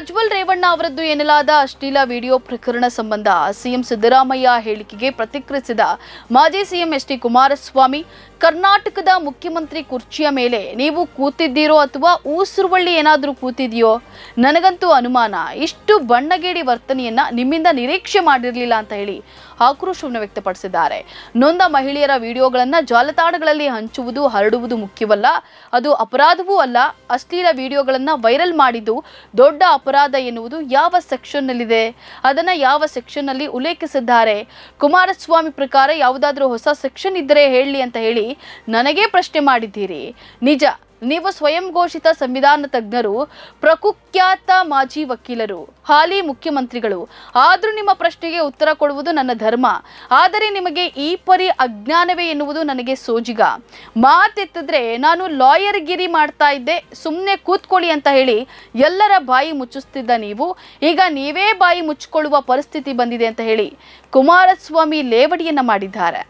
ಪ್ರಜ್ವಲ್ ರೇವಣ್ಣ ಅವರದ್ದು ಎನ್ನಲಾದ ಅಶ್ಲೀಲ ವಿಡಿಯೋ ಪ್ರಕರಣ ಸಂಬಂಧ ಸಿಎಂ ಸಿದ್ದರಾಮಯ್ಯ ಹೇಳಿಕೆಗೆ ಪ್ರತಿಕ್ರಿಯಿಸಿದ ಮಾಜಿ ಸಿಎಂ ಎಚ್.ಡಿ. ಕುಮಾರಸ್ವಾಮಿ, ಕರ್ನಾಟಕದ ಮುಖ್ಯಮಂತ್ರಿ ಕುರ್ಚಿಯ ಮೇಲೆ ನೀವು ಕೂತಿದ್ದೀರೋ ಅಥವಾ ಊಸುರುವಳ್ಳಿ ಏನಾದರೂ ಕೂತಿದೆಯೋ? ನನಗಂತೂ ಅನುಮಾನ. ಇಷ್ಟು ಬಣ್ಣಗೇಡಿ ವರ್ತನೆಯನ್ನ ನಿಮ್ಮಿಂದ ನಿರೀಕ್ಷೆ ಮಾಡಿರಲಿಲ್ಲ ಅಂತ ಹೇಳಿ ಆಕ್ರೋಶವನ್ನು ವ್ಯಕ್ತಪಡಿಸಿದ್ದಾರೆ. ನೊಂದ ಮಹಿಳೆಯರ ವಿಡಿಯೋಗಳನ್ನು ಜಾಲತಾಣಗಳಲ್ಲಿ ಹಂಚುವುದು, ಹರಡುವುದು ಮುಖ್ಯವಲ್ಲ, ಅದು ಅಪರಾಧವೂ ಅಲ್ಲ. ಅಶ್ಲೀಲ ವಿಡಿಯೋಗಳನ್ನು ವೈರಲ್ ಮಾಡಿದ್ದು ದೊಡ್ಡ ಅಪರಾಧ ಎನ್ನುವುದು ಯಾವ ಸೆಕ್ಷನ್ನಲ್ಲಿದೆ? ಅದನ್ನು ಯಾವ ಸೆಕ್ಷನ್ನಲ್ಲಿ ಉಲ್ಲೇಖಿಸಿದ್ದಾರೆ? ಕುಮಾರಸ್ವಾಮಿ ಪ್ರಕಾರ ಯಾವುದಾದ್ರೂ ಹೊಸ ಸೆಕ್ಷನ್ ಇದ್ದರೆ ಹೇಳಿ ಅಂತ ಹೇಳಿ ನನಗೇ ಪ್ರಶ್ನೆ ಮಾಡಿದ್ದೀರಿ. ನಿಜ, ನೀವು ಸ್ವಯಂ ಘೋಷಿತ ಸಂವಿಧಾನ ತಜ್ಞರು, ಪ್ರಕುಖ್ಯಾತ ಮಾಜಿ ವಕೀಲರು, ಹಾಲಿ ಮುಖ್ಯಮಂತ್ರಿಗಳು. ಆದರೂ ನಿಮ್ಮ ಪ್ರಶ್ನೆಗೆ ಉತ್ತರ ಕೊಡುವುದು ನನ್ನ ಧರ್ಮ. ಆದರೆ ನಿಮಗೆ ಈ ಪರಿ ಅಜ್ಞಾನವೇ ಎನ್ನುವುದು ನನಗೆ ಸೋಜಿಗ. ಮಾತೆತ್ತಿದ್ರೆ ನಾನು ಲಾಯರ್ ಗಿರಿ ಮಾಡ್ತಾ ಇದ್ದೆ, ಸುಮ್ಮನೆ ಕೂತ್ಕೊಳ್ಳಿ ಅಂತ ಹೇಳಿ ಎಲ್ಲರ ಬಾಯಿ ಮುಚ್ಚಿಸ್ತಿದ್ದ ನೀವು ಈಗ ನೀವೇ ಬಾಯಿ ಮುಚ್ಚಿಕೊಳ್ಳುವ ಪರಿಸ್ಥಿತಿ ಬಂದಿದೆ ಅಂತ ಹೇಳಿ ಕುಮಾರಸ್ವಾಮಿ ಲೇವಡಿಯನ್ನ ಮಾಡಿದ್ದಾರೆ.